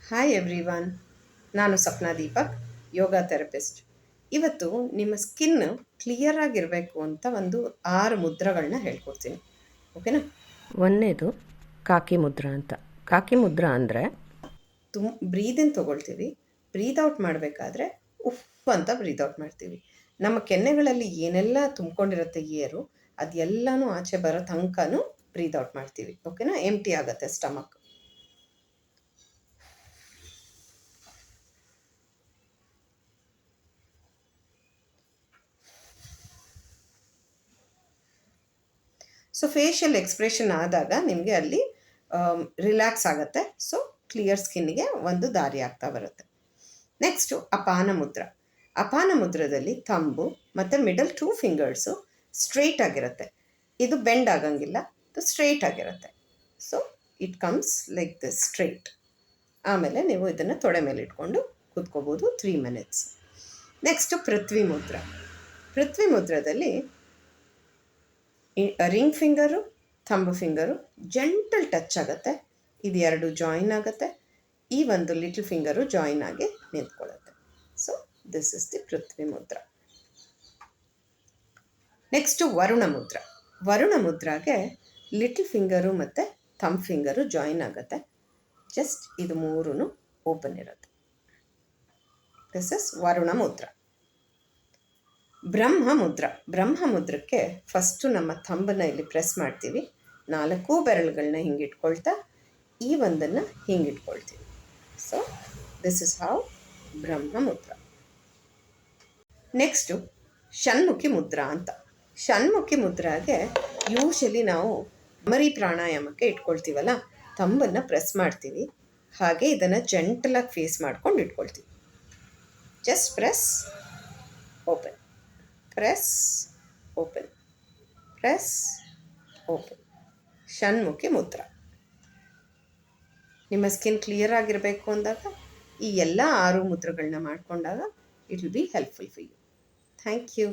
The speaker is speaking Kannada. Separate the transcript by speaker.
Speaker 1: ಹಾಯ್ ಎವ್ರಿವನ್, ನಾನು ಸಪ್ನಾ ದೀಪಕ್, ಯೋಗ ಥೆರಪಿಸ್ಟ್. ಇವತ್ತು ನಿಮ್ಮ ಸ್ಕಿನ್ ಕ್ಲಿಯರ್ ಆಗಿರಬೇಕು ಅಂತ ಒಂದು 6 ಮುದ್ರಗಳನ್ನ ಹೇಳ್ಕೊಡ್ತೀನಿ. ಓಕೆನಾ?
Speaker 2: ಒಂದನೇದು ಕಾಕಿ ಮುದ್ರಾ ಅಂತ. ಕಾಕಿ ಮುದ್ರಾ ಅಂದರೆ
Speaker 1: ಬ್ರೀದಿನ್ ತೊಗೊಳ್ತೀವಿ. ಬ್ರೀದ್ ಔಟ್ ಮಾಡಬೇಕಾದ್ರೆ ಉಫ್ ಅಂತ ಬ್ರೀದ್ ಔಟ್ ಮಾಡ್ತೀವಿ. ನಮ್ಮ ಕೆನ್ನೆಗಳಲ್ಲಿ ಏನೆಲ್ಲ ತುಂಬ್ಕೊಂಡಿರುತ್ತೆ ಏರು, ಅದೆಲ್ಲನೂ ಆಚೆ ಬರೋ ತನಕನೂ ಬ್ರೀದ್ ಔಟ್ ಮಾಡ್ತೀವಿ. ಓಕೆನಾ? ಎಂಟಿ ಆಗುತ್ತೆ ಸ್ಟಮಕ್. ಸೊ ಫೇಶಿಯಲ್ ಎಕ್ಸ್ಪ್ರೆಷನ್ ಆದಾಗ ನಿಮಗೆ ಅಲ್ಲಿ ರಿಲ್ಯಾಕ್ಸ್ ಆಗುತ್ತೆ. ಸೊ ಕ್ಲಿಯರ್ ಸ್ಕಿನ್ನಿಗೆ ಒಂದು ದಾರಿ ಆಗ್ತಾ ಬರುತ್ತೆ. ನೆಕ್ಸ್ಟು ಅಪಾನ ಮುದ್ರ. ಅಪಾನ ಮುದ್ರದಲ್ಲಿ ಥಂಬು ಮತ್ತು ಮಿಡಲ್ 2 ಫಿಂಗರ್ಸು ಸ್ಟ್ರೈಟ್ ಆಗಿರುತ್ತೆ. ಇದು ಬೆಂಡ್ ಆಗಂಗಿಲ್ಲ, ಇದು ಸ್ಟ್ರೈಟ್ ಆಗಿರುತ್ತೆ. So it comes like this straight. ಆಮೇಲೆ ನೀವು ಇದನ್ನು ತೊಡೆ ಮೇಲೆ ಇಟ್ಕೊಂಡು ಕೂತ್ಕೋಬೋದು 3 ಮಿನಿಟ್ಸ್. ನೆಕ್ಸ್ಟು ಪೃಥ್ವಿ ಮುದ್ರ. ಪೃಥ್ವಿ ಮುದ್ರದಲ್ಲಿ ring finger, thumb finger gentle touch ಆಗುತ್ತೆ. ಇದು 2 ಜಾಯಿನ್ ಆಗುತ್ತೆ. ಈ ಒಂದು ಲಿಟಲ್ ಫಿಂಗರು ಜಾಯಿನ್ ಆಗಿ ನಿಂತ್ಕೊಳ್ಳುತ್ತೆ. So this is the Prithvi mudra. Next Varuna mudra. Varuna ಮುದ್ರಾಗೆ ಲಿಟಲ್ ಫಿಂಗರು ಮತ್ತು ಥಂಬ್ ಫಿಂಗರು ಜಾಯಿನ್ ಆಗುತ್ತೆ. ಜಸ್ಟ್ ಇದು 3 ಓಪನ್ ಇರುತ್ತೆ. This is Varuna mudra. ಬ್ರಹ್ಮ ಮುದ್ರ. ಬ್ರಹ್ಮ ಮುದ್ರಕ್ಕೆ ಫಸ್ಟು ನಮ್ಮ ಥಂಬನ್ನು ಇಲ್ಲಿ ಪ್ರೆಸ್ ಮಾಡ್ತೀವಿ. 4 ಬೆರಳುಗಳನ್ನ ಹಿಂಗೆ ಇಟ್ಕೊಳ್ತಾ ಈ ಒಂದನ್ನು ಹಿಂಗೆ ಇಟ್ಕೊಳ್ತೀವಿ. So this is how Brahma mudra. Next Shanmukhi mudra ಅಂತ. ಷಣ್ಮುಖಿ ಮುದ್ರಾಗೆ ಯೂಶಲಿ ನಾವು ಭ್ರಮರಿ ಪ್ರಾಣಾಯಾಮಕ್ಕೆ ಇಟ್ಕೊಳ್ತೀವಲ್ಲ, ಥಂಬನ್ನು ಪ್ರೆಸ್ ಮಾಡ್ತೀವಿ. ಹಾಗೆ ಇದನ್ನು ಜೆಂಟಲಾಗಿ ಫೇಸ್ ಮಾಡ್ಕೊಂಡು ಇಟ್ಕೊಳ್ತೀವಿ. Just press, open, press, open, press, open. Shanmukhi mudra. ನಿಮ್ಮ ಸ್ಕಿನ್ ಕ್ಲಿಯರ್ ಆಗಿರಬೇಕು ಅಂದಾಗ ಈ ಎಲ್ಲ 6 ಮುದ್ರಗಳನ್ನ ಮಾಡಿಕೊಂಡಾಗ it will be helpful for you. Thank you.